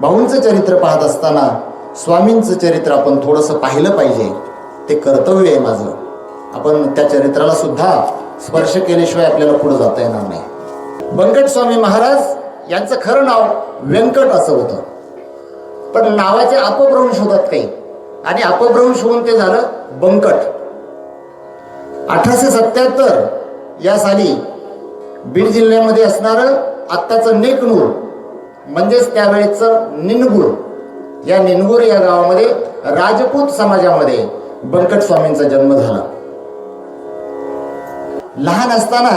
भाऊंचं चरित्र पाहत असताना स्वामींचं चरित्र आपण थोडंसं पाहिलं पाहिजे. ते कर्तव्य आहे माझं. आपण त्या चरित्राला सुद्धा स्पर्श केल्याशिवाय आपल्याला पुढे जाता येणार नाही. बंकट स्वामी महाराज यांचं खरं नाव व्यंकट असं होतं, पण नावाचे अपभ्रंश होतात काही, आणि अपभ्रंश होऊन ते झालं बंकट. 1877 या साली बीड जिल्ह्यामध्ये असणारं आत्ताचं नेकनूर म्हणजेच त्यावेळेचं निनगूर, या निनगूर या गावामध्ये राजपूत समाजामध्ये बंकट स्वामींचा जन्म झाला. लहान असताना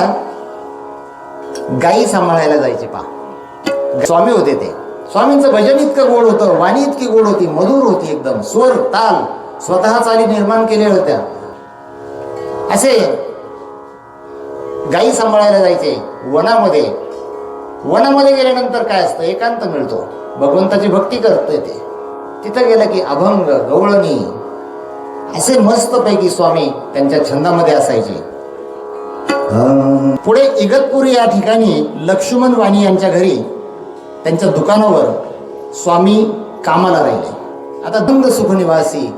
गायी सांभाळायला जायचे पहा. स्वामी होते ते. स्वामींचं भजन इतकं गोड होतं, वाणी इतकी गोड होती, मधुर होती एकदम, स्वर ताल स्वतः चाली निर्माण केलेल्या होत्या. असे गायी सांभाळायला जायचे वनामध्ये. वनामध्ये गेल्यानंतर काय असतं, एकांत मिळतो, भगवंताची भक्ती करतोय ते. तिथं गेलं की अभंग गवळणी असे मस्तपैकी स्वामी त्यांच्या छंदामध्ये असायचे. पुढे इगतपुरी या ठिकाणी लक्ष्मण वाणी यांच्या घरी त्यांच्या दुकानावर स्वामी कामाला राहिले. आता दंग सुखनिवासी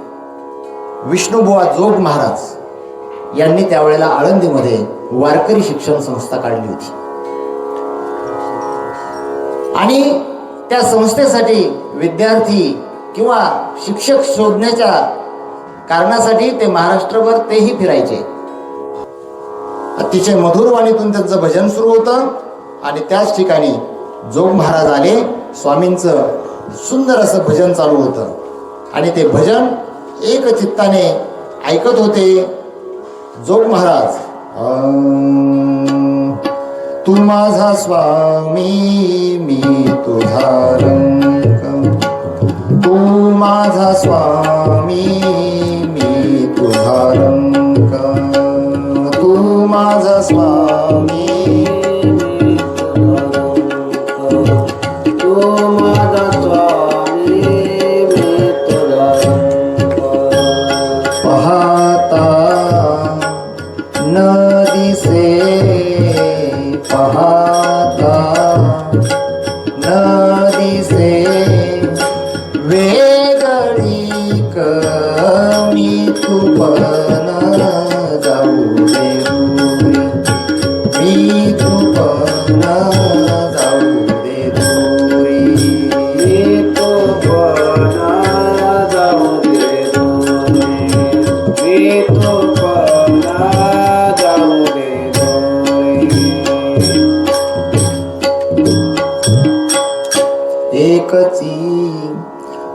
विष्णुबुवा जोग महाराज यांनी त्यावेळेला आळंदीमध्ये वारकरी शिक्षण संस्था काढली होती, आणि त्या संस्थेसाठी विद्यार्थी किंवा शिक्षक शोधण्याच्या कारणासाठी ते महाराष्ट्रभर तेही फिरायचे. अतिशय मधुर वाणीतून त्यांचं भजन सुरू होतं, आणि त्याच ठिकाणी जोग महाराज आले. स्वामींचं सुंदर असं भजन चालू होतं, आणि ते भजन एक चित्ताने ऐकत होते. जोग महाराज, तू माझा स्वामी मी तुझा रंग, तू माझा स्वामी मी तुझा रंग, तू माझा स्वामी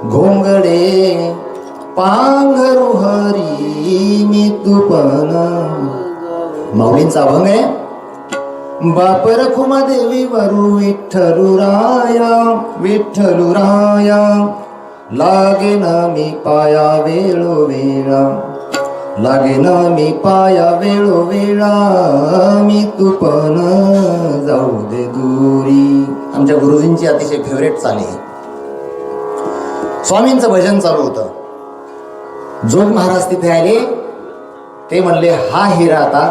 घोंगडे पांघरू हरी मी तुपन. माऊलींचा अभंग आहे. बाप रखुमा देवी वरू विठ्ठलू राया, विठ्ठलू राया लागे ना मी पाया वेळोवेळा, लागे ना मी पाया वेळोवेळा, मी तुपन जाऊ दे दूरी. आमच्या गुरुजींची अतिशय फेवरेट चाली. स्वामींचं भजन चालू होतं. जोग महाराज तिथे आले. ते म्हणले, हा हिरा आता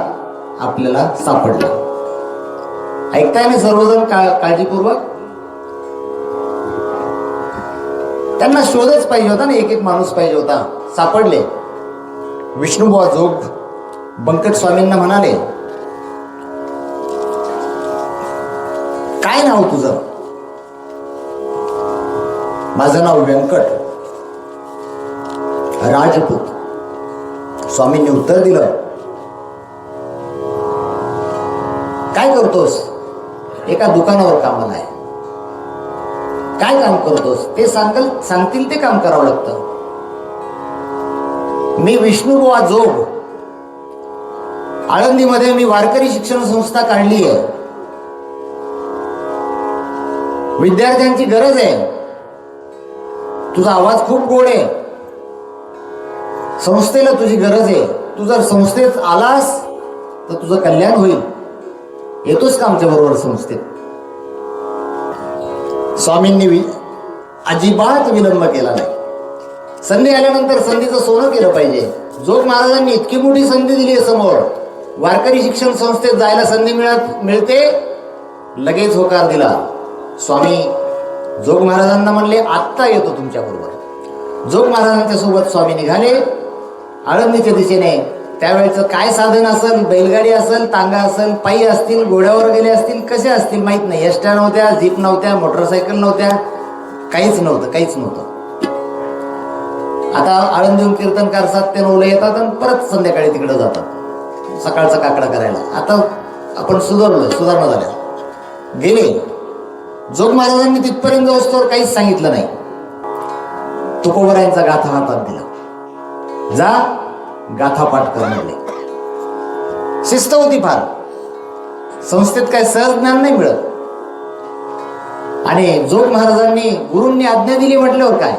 आपल्याला सापडला. ऐकताय ना सर्वजण काळजीपूर्वक. त्यांना शोधच पाहिजे होता ना, एक एक माणूस पाहिजे होता. सापडले. विष्णुबुवा जोग बंकट स्वामींना म्हणाले, काय नाव तुझं? माझं नाव व्यंकट राजपूत. स्वामींनी उत्तर दिलं, काय करतोस? एका दुकानावर कामाला आहे. काय काम करतोस? ते सांगतील ते काम करावं लागतं. मी विष्णुबुवा जोग, आळंदीमध्ये मी वारकरी शिक्षण संस्था काढली आहे. विद्यार्थ्यांची गरज आहे. तुझा आवाज खूप गोड आहे. संस्थेला तुझी गरज आहे. तू जर संस्थेत आलास तर तुझं कल्याण होईल. येतोस का आमच्या बरोबर संस्थेत? स्वामींनी अजिबात विलंब केला नाही. संधी आल्यानंतर संधीचं सोनं केलं पाहिजे. जोग महाराजांनी इतकी मोठी संधी दिली आहे समोर. वारकरी शिक्षण संस्थेत जायला संधी मिळते, लगेच होकार दिला. स्वामी जोग महाराजांना म्हणले आत्ता येतो तुमच्याबरोबर. जोग महाराजांच्या सोबत स्वामी निघाले आळंदीच्या दिशेने. त्यावेळेचं काय साधन असेल, बैलगाडी असेल, तांगा असेल, पायी असतील, घोड्यावर गेले असतील, कसे असतील माहीत नाही. एसट्या नव्हत्या, जीप नव्हत्या, मोटरसायकल नव्हत्या, काहीच नव्हतं. आता आळंदीहून कीर्तनकार 7 ते 9 येतात आणि परत संध्याकाळी तिकडे जातात सकाळचा काकडा करायला. आता आपण सुधारणा झाल्या. गेले. जोग महाराजांनी तिथपर्यंत जाऊस्तोवर काहीच सांगितलं नाही. तुकोबरायांचा गाथा हातात दिला. जा गाथा पाठ कर म्हणले. शिस्त होती फार. संस्थेत काय सहज ज्ञान नाही मिळत. आणि जोग महाराजांनी गुरूंनी आज्ञा दिली म्हटल्यावर काय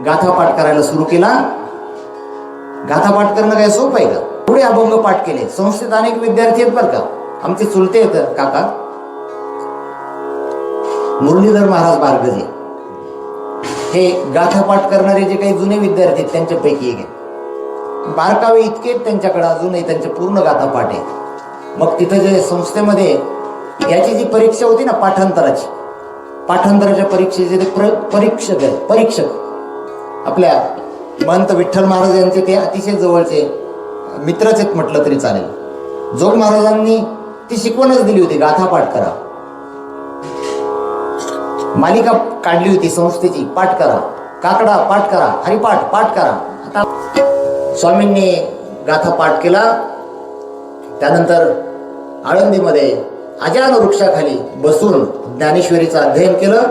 गाथा पाठ करायला सुरू केला. गाथा पाठ करणं काय सोपं आहे का? पुढे अभंग पाठ केले. संस्थेत अनेक विद्यार्थी आहेत बरं का. आमचे चुलते आहेत काका मुरलीधर महाराज बारगजे, हे गाथा पाठ करणारे जे काही जुने विद्यार्थी आहेत त्यांच्यापैकी एक आहे. बारकावे इतके त्यांच्याकडे अजूनही त्यांचे पूर्ण गाथा पाठ आहे. मग तिथं जे संस्थेमध्ये याची जी परीक्षा होती ना पाठांतराच्या परीक्षेचे ते परीक्षक आपल्या महंत विठ्ठल महाराज यांचे ते अतिशय जवळचे मित्रच आहेत म्हटलं तरी चालेल. जोग महाराजांनी ती शिकवणच दिली होती. गाथा पाठ करा. मालिका काढली होती संस्थेची. पाठ करा, काकडा पाठ करा, हरिपाठ पाठ करा. आता स्वामींनी गाथा पाठ केला. त्यानंतर आळंदीमध्ये अजान वृक्षाखाली बसून ज्ञानेश्वरीचं अध्ययन केलं.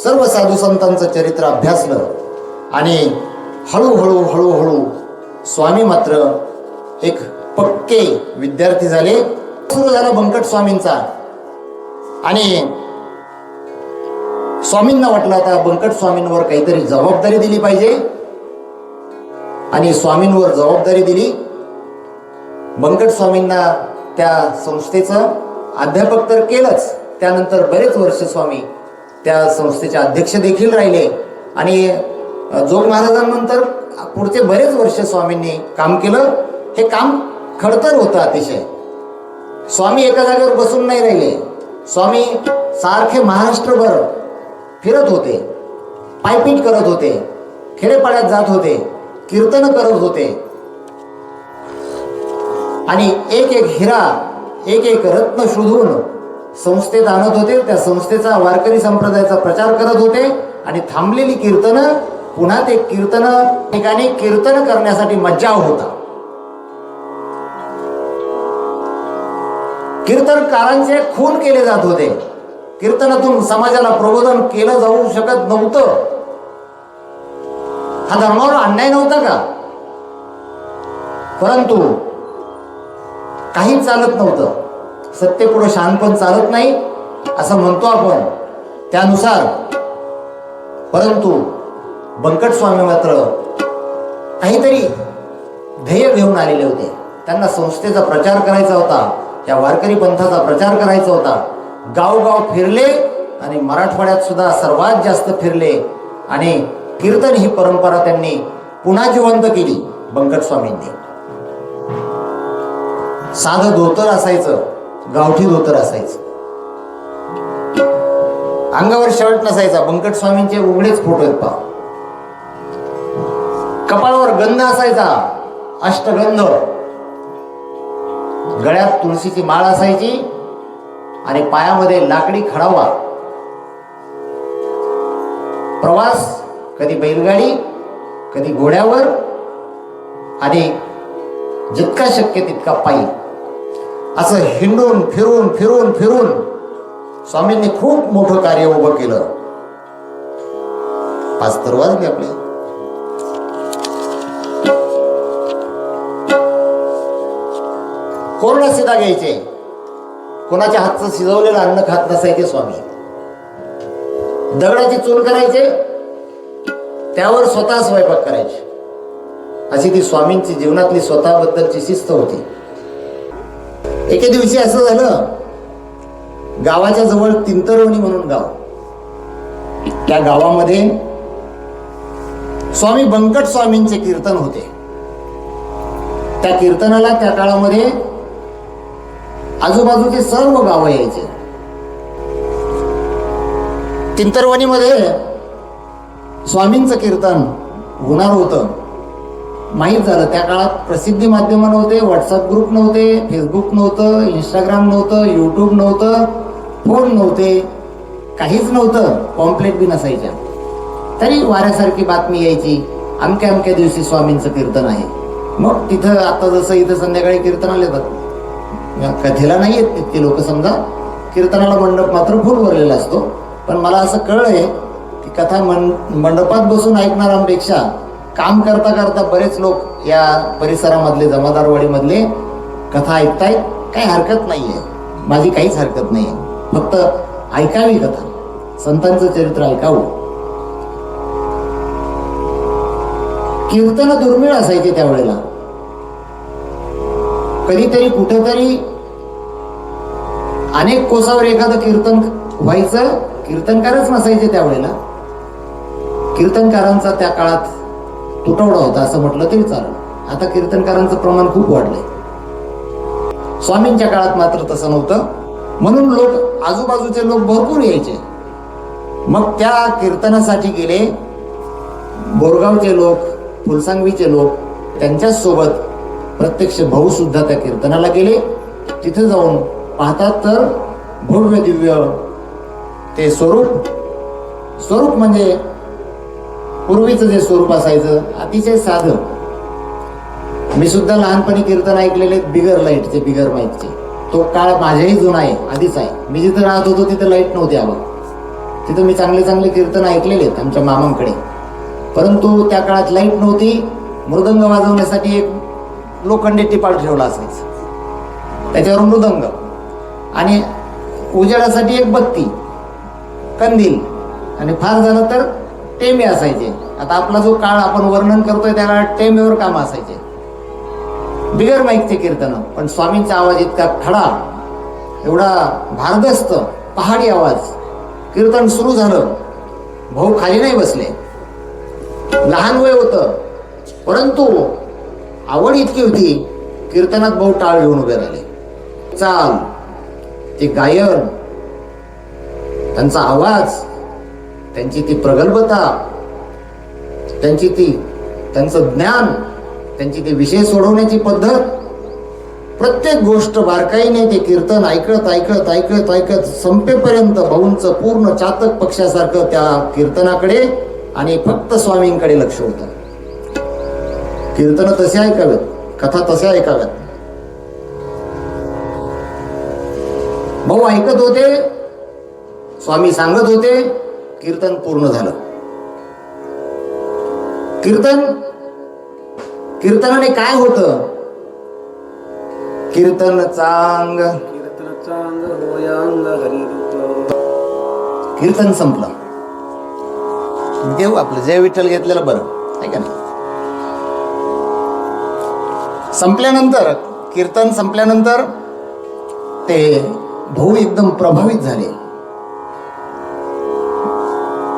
सर्व साधू संतांचं चरित्र अभ्यासलं. आणि हळूहळू स्वामी मात्र एक पक्के विद्यार्थी झाले. सुरू झाला बंकट स्वामींचा. आणि स्वामींना वाटलं आता बंकट स्वामींवर काहीतरी जबाबदारी दिली पाहिजे. आणि स्वामींवर जबाबदारी दिली. बंकट स्वामींना त्या संस्थेचं अध्यापक तर केलंच, त्यानंतर बरेच वर्ष स्वामी त्या संस्थेचे अध्यक्ष देखील राहिले. आणि जोग महाराजांनंतर पुढचे बरेच वर्ष स्वामींनी काम केलं. हे काम खडतर होतं अतिशय. स्वामी एका जागेवर बसून नाही राहिले. स्वामी सारखे महाराष्ट्रभर फिरत होते, पायपीट करत होते, खेडेपाड्यात जात होते, कीर्तन करत होते. आणि एक एक हिरा, एक एक रत्न शोधून संस्थेत आणत होते. त्या संस्थेचा वारकरी संप्रदायाचा प्रचार करत होते. आणि थांबलेली कीर्तनं पुन्हा ते ठिकाणी कीर्तन करण्यासाठी मज्जाव होता. कीर्तनकारांचे खून केले जात होते. कीर्तनातून समाजाला प्रबोधन केलं जाऊ शकत नव्हतं. हा धर्मावर अन्याय नव्हता का? परंतु काही चालत नव्हतं. सत्तेपुढे शहाणपण चालत नाही असं म्हणतो आपण, त्यानुसार. परंतु बंकट स्वामी मात्र काहीतरी ध्येय घेऊन आलेले होते. त्यांना संस्थेचा प्रचार करायचा होता, या वारकरी पंथाचा प्रचार करायचा होता. गावगाव फिरले आणि मराठवाड्यात सुद्धा सर्वात जास्त फिरले. आणि कीर्तन ही परंपरा त्यांनी पुन्हा जिवंत केली बंकट स्वामींनी. साधं धोतर असायचं, गावठी धोतर असायचं, अंगावर शर्ट नसायचा. बंकट स्वामींचे उघडेच फोटो आहेत पहा. कपाळावर गंध असायचा, अष्टगंध. गळ्यात तुळशीची माळ असायची आणि पायामध्ये लाकडी खडावा. प्रवास कधी बैलगाडी, कधी घोड्यावर आणि जितका शक्य तितका पायी. असं हिंडून फिरून स्वामींनी खूप मोठं कार्य उभं केलं. 5 तर वाजले आपले. कोरडा शिदा घ्यायचे. कोणाच्या हातचं शिजवलेलं अन्न खात नसायचे स्वामी. दगडाची चूल करायचे, त्यावर स्वतः स्वयंपाक करायचे. अशी ती स्वामींची जीवनातली स्वतःबद्दलची शिस्त होती. एके दिवशी असं झालं, गावाच्या जवळ तिंतरवणी म्हणून गाव, त्या गावामध्ये स्वामी बंकट स्वामींचे कीर्तन होते. त्या कीर्तनाला त्या काळामध्ये आजूबाजूचे सर्व गावं यायचे. तिंतरवणीमध्ये स्वामींचं कीर्तन होणार होतं. माहीत झालं, त्या काळात प्रसिद्धी माध्यमं नव्हते, व्हॉट्सअप ग्रुप नव्हते, फेसबुक नव्हतं, इंस्टाग्राम नव्हतं, यूट्यूब नव्हतं, फोन नव्हते, काहीच नव्हतं, पॉम्पलेट बी नसायच्या. तरी वाऱ्यासारखी बातमी यायची, अमक्या अमक्या दिवशी स्वामींचं कीर्तन आहे. मग तिथं आता जसं इथं संध्याकाळी कीर्तनाला येतात, कथेला नाही येत तितके लोक, समजा कीर्तनाला मंडप मात्र फुल भरलेला असतो. पण मला असं कळलंय की कथा मंडपात बसून ऐकणाऱ्यांपेक्षा काम करता करता बरेच लोक या परिसरामधले, जमादारवाडीमधले कथा ऐकतायत. काही हरकत नाही आहे, माझी काहीच हरकत नाही आहे. फक्त ऐकावी कथा, संतांचं चरित्र ऐकावं. कीर्तन दुर्मिळ असायचे त्यावेळेला. कधीतरी कुठेतरी अनेक कोसावर एखादं कीर्तन व्हायचं. कीर्तनकारच नसायचे त्यावेळेला. कीर्तनकारांचा त्या काळात तुटवडा होता असं म्हटलं तरी चालेल. आता कीर्तनकारांचं प्रमाण खूप वाढलंय. स्वामींच्या काळात मात्र तसं नव्हतं. म्हणून लोक, आजूबाजूचे लोक भरपूर यायचे. मग त्या कीर्तनासाठी गेले बोरगावचे लोक, फुलसांगवीचे लोक, त्यांच्याच सोबत प्रत्यक्ष भाऊ सुद्धा त्या कीर्तनाला गेले. तिथे जाऊन पाहतात तर भव्य दिव्य ते स्वरूप म्हणजे पूर्वीचं जे स्वरूप असायचं अतिशय साधं. मी सुद्धा लहानपणी कीर्तन ऐकलेले बिगर लाईटचे, बिगर माईकचे. तो काळ माझ्याही जुना आहे, आधीच आहे. मी जिथं राहत होतो तिथं लाईट नव्हती आवा. तिथं मी चांगले चांगले कीर्तन ऐकलेले आहेत आमच्या मामांकडे. परंतु त्या काळात लाईट नव्हती. मृदंग वाजवण्यासाठी एक लोखंडी टिपाळ ठेवला असायचं, त्याच्यावर मृदंग, आणि उजेडासाठी एक बत्ती, कंदील, आणि फार झालं तर टेमे असायचे. आता आपला जो काळ आपण वर्णन करतोय त्या काळात टेमेवर काम असायचे, बिगर माईकचे कीर्तन. पण स्वामींचा आवाज इतका खडा, एवढा भारदस्त पहाडी आवाज. कीर्तन सुरू झालं, भाऊ खाली नाही बसले. लहान वय होतं, परंतु आवड इतकी होती. कीर्तनात भाऊ टाळ घेऊन उभे राहिले. चाल, ते गायन, त्यांचा आवाज, त्यांची ती प्रगल्भता, त्यांचं ज्ञान, त्यांची ती विषय सोडवण्याची पद्धत, प्रत्येक गोष्ट बारकाईने ते कीर्तन ऐकत ऐकत ऐकत ऐकत संपेपर्यंत भाऊंचं पूर्ण चातक पक्षासारखं त्या कीर्तनाकडे आणि फक्त स्वामींकडे लक्ष होतं. कीर्तन तसे ऐकावेत, कथा तसे ऐकाव्यात. भाऊ ऐकत होते, स्वामी सांगत होते. कीर्तन पूर्ण झालं. कीर्तनाने काय होतं? कीर्तन चांग कीर्तन संपलं. घेऊ आपलं जय विठ्ठल घेतलेलं बरं आहे का नाही? संपल्यानंतर, कीर्तन संपल्यानंतर ते भाऊ एकदम प्रभावित झाले.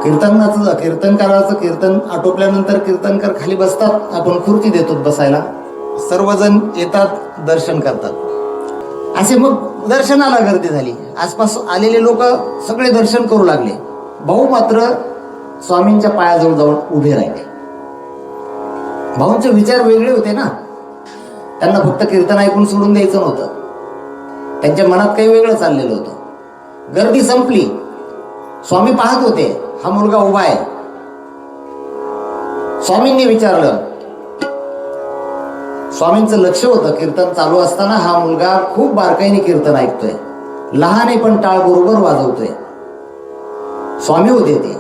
कीर्तनकाराचं कीर्तन आटोपल्यानंतर कीर्तनकार खाली बसतात. आपण खुर्ची देतो बसायला. सर्वजण येतात, दर्शन करतात. असे मग दर्शनाला गर्दी झाली. आसपास आलेले लोक सगळे दर्शन करू लागले. भाऊ मात्र स्वामींच्या पायाजवळ जाऊन उभे राहिले. भाऊंचे विचार वेगळे होते ना. त्यांना फक्त कीर्तन ऐकून सोडून द्यायचं नव्हतं. त्यांच्या मनात काही वेगळं चाललेलं होतं. गर्दी संपली. स्वामी पाहत होते, हा मुलगा उभा आहे. स्वामींनी विचारलं. स्वामींचं लक्ष होतं कीर्तन चालू असताना हा मुलगा खूप बारकाईने कीर्तन ऐकतोय, लहान आहे पण टाळ बरोबर वाजवतोय. स्वामी होते ते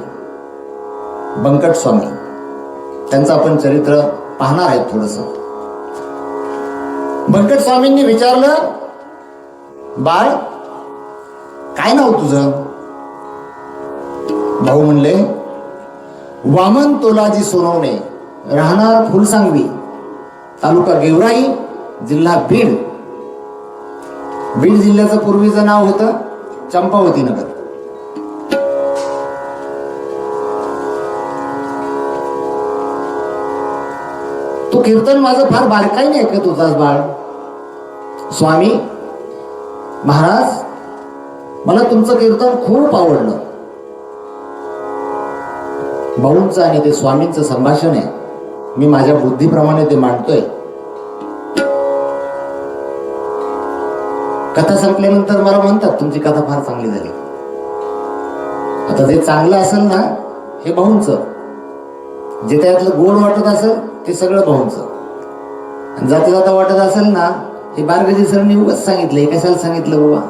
बंकट स्वामी. त्यांचं आपण चरित्र पाहणार आहे थोडस. बंकट स्वामींनी विचारलं, बाळ काय नाव तुझं? भाऊ म्हणले, वामन तोलाजी सोनवणे, राहणार फुलसांगवी, तालुका गेवराई, जिल्हा बीड. बीड जिल्ह्याचं पूर्वीचं नाव होतं चंपावती नगर. तू कीर्तन माझं फार बारकाईने ऐकत होतास बाळ. स्वामी महाराज, मला तुमचं कीर्तन खूप आवडलं. भाऊंचं आणि ते स्वामींचं संभाषण आहे. मी माझ्या बुद्धीप्रमाणे ते मांडतोय. कथा संपल्यानंतर मला म्हणतात तुमची कथा फार चांगली झाली. आता जे चांगलं असेल ना हे भाऊंचं, जे त्यातलं गोड वाटत असेल ते सगळं भाऊंचं, आणि जाता जाता वाटत असेल ना हे बारगजी सरनी उगाच सांगितलं, हे कशाला सांगितलं बाबा,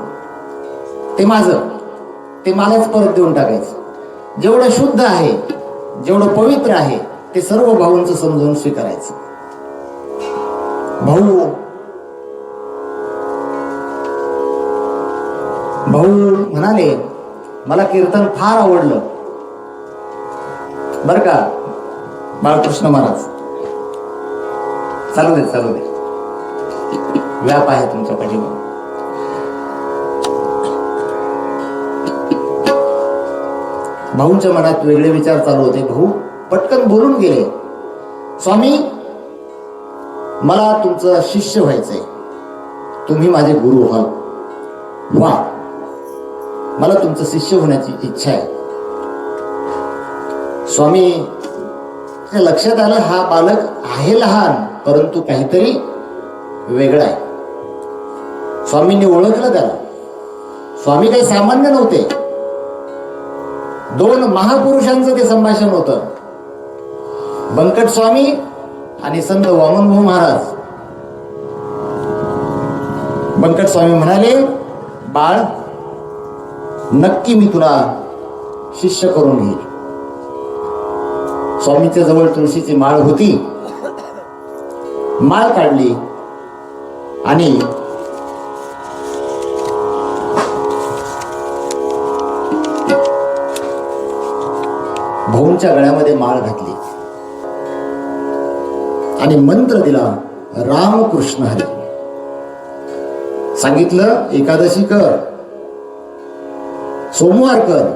ते माझं, ते मलाच परत देऊन टाकायचं. जेवढं शुद्ध आहे, जेवढं पवित्र आहे ते सर्व भाऊंचं समजून स्वीकारायचं. भाऊ म्हणाले मला कीर्तन फार आवडलं बर का बाळकृष्ण महाराज. चालू दे व्याप आहे तुमच्या पाठीवर. भाऊंच्या मनात वेगळे विचार चालू होते. भाऊ पटकन बोलून गेले, स्वामी मला तुमचं शिष्य व्हायचंय, तुम्ही माझे गुरु व्हाल. वा, मला तुमचं शिष्य होण्याची इच्छा आहे. स्वामी लक्षात आलं हा बालक आहे लहान परंतु काहीतरी वेगळा आहे. स्वामींनी ओळखलं त्याला. स्वामी काही सामान्य नव्हते. 2 महापुरुषांचं ते संभाषण होतं, बंकट स्वामी आणि संत वामनभाऊ महाराज. बंकट स्वामी म्हणाले बाळ नक्की मी तुला शिष्य करून घेईल. स्वामीच्या जवळ तुळशीची माळ होती. माळ काढली आणि भाऊंच्या गळ्यामध्ये माळ घातली आणि मंत्र दिला रामकृष्ण हरी. सांगितलं एकादशी कर, सोमवार कर,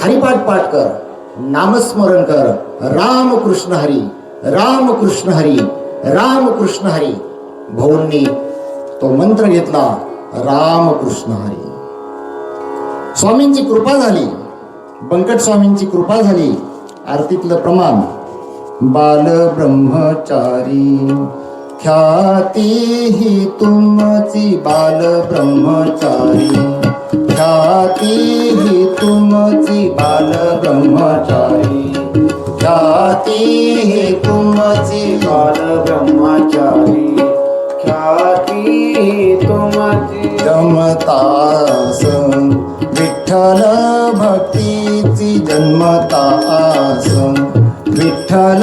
हरिपाठ पाठ कर, नामस्मरण कर, रामकृष्ण हरी रामकृष्ण हरी रामकृष्ण हरी. भाऊंनी तो मंत्र घेतला रामकृष्ण हरी. स्वामींची कृपा झाली, बंकट स्वामींची कृपा झाली. आरतीतलं प्रमाण बाल ब्रह्मचारी ख्याती ही तुमची बाल ब्रह्मचारी ख्याती ही तुमची बाल ब्रह्मचारी ख्याती ही तुमची बाल ब्रह्मचारी ख्याती ही तुमची जमतास विठ्ठल भक्तीची जन्मतास विठ्ठल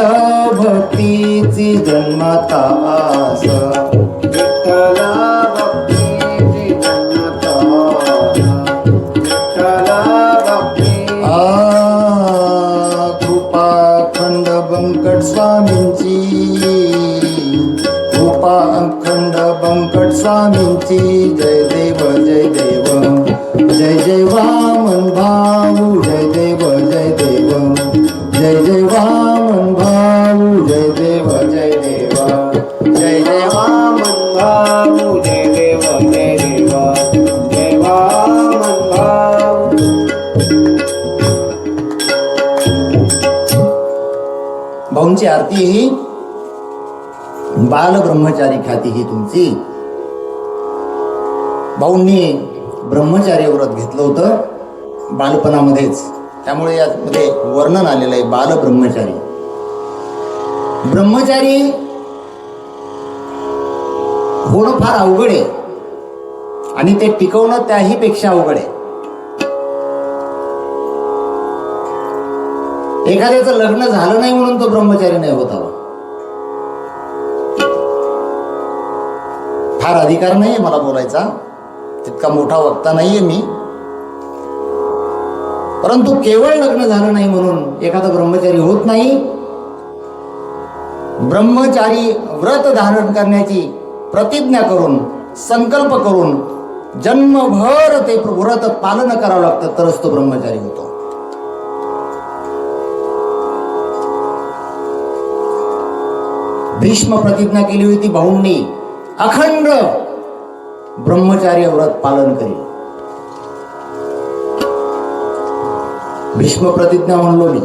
भक्तीची जन्मतास विठ्ठल भक्तीची जन्मतास विठ्ठल भक्ती. कृपा अखंड बंकट स्वामींची कृपा अखंड बंकट स्वामींची. जय देव जय देव जय जय वामन भाऊ जय देव जय देव जय जय वामन भाऊ जय देव जय देव जय जय वामन भाऊ जय देव जय देव जय वामन भाऊ. भाऊंची आरती ही बाल ब्रह्मचारी ख्याती ही तुमची. भाऊंनी ब्रह्मचारी व्रत घेतलं होतं बालपणामध्येच, त्यामुळे यामध्ये वर्णन आलेलं आहे बाल ब्रह्मचारी. ब्रह्मचारी होणं फार अवघड आहे आणि ते टिकवणं त्याही पेक्षा अवघड आहे. एखाद्याचं लग्न झालं नाही म्हणून तो ब्रह्मचारी नाही होत हवा. फार अधिकार नाहीये मला बोलायचा, तितका मोठा वक्ता नाहीये मी, परंतु केवळ लग्न झालं नाही म्हणून एखादा ब्रह्मचारी होत नाही. ब्रह्मचारी व्रत धारण करण्याची प्रतिज्ञा करून संकल्प करून जन्मभर ते व्रत पालन करावं लागतं तरच तो ब्रह्मचारी होतो. भीष्म प्रतिज्ञा केली होती भाऊंनी, अखंड ब्रह्मचार्य व्रत पालन करेल. भीष्म प्रतिज्ञा म्हणलो मी.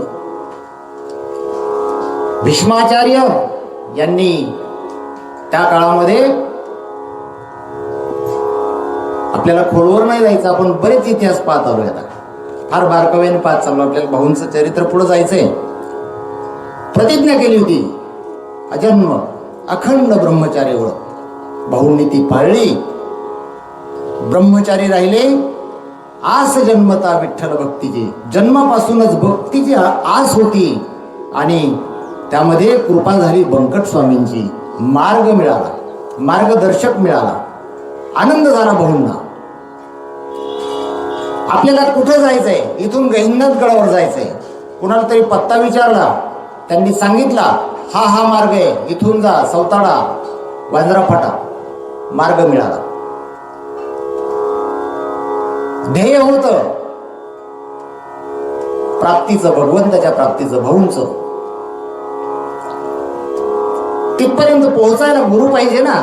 भीष्माचार्य यांनी त्या काळामध्ये, आपल्याला खोलवर नाही जायचं, आपण बरेच इतिहास पाहत आलो. आता फार बारकाव्याने पाहत चाललो, आपल्याला भाऊंचं चरित्र पुढे जायचंय. प्रतिज्ञा केली होती अजन्म अखंड ब्रह्मचारी व्रत. भाऊंनी ती पाळली, ब्रह्मचारी राहिले. आस जन्मता विठ्ठल भक्तीची, जन्मापासूनच भक्तीची आस होती आणि त्यामध्ये कृपा झाली बंकट स्वामींची. मार्ग मिळाला, मार्गदर्शक मिळाला, आनंद झाला भाऊंना. आपल्याला कुठं जायचंय, इथून गहिंदगडावर जायचंय. कुणाला तरी पत्ता विचारला, त्यांनी सांगितला हा मार्ग आहे, इथून जा, सौताडा, वांद्रा फाटा. मार्ग मिळाला. ध्येय होतं प्राप्तीचं, भगवंताच्या प्राप्तीचं, भाऊंचं. तिथपर्यंत पोहोचायला गुरु पाहिजे ना.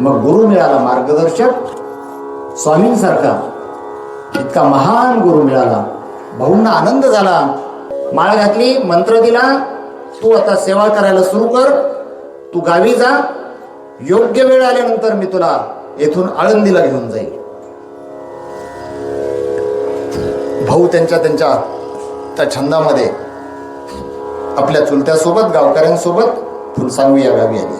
मग गुरु मिळाला, मार्गदर्शक स्वामींसारखा इतका महान गुरु मिळाला. भाऊंना आनंद झाला. माळ घातली, मंत्र दिला, तू आता सेवा करायला सुरू कर, तू गावी जा, योग्य वेळ आल्यानंतर मी तुला येथून आळंदीला घेऊन जाईल. भाऊ त्यांच्या त्या छंदामध्ये आपल्या चुलत्यासोबत, गावकऱ्यांसोबत फुलसांगवी या गावी आली.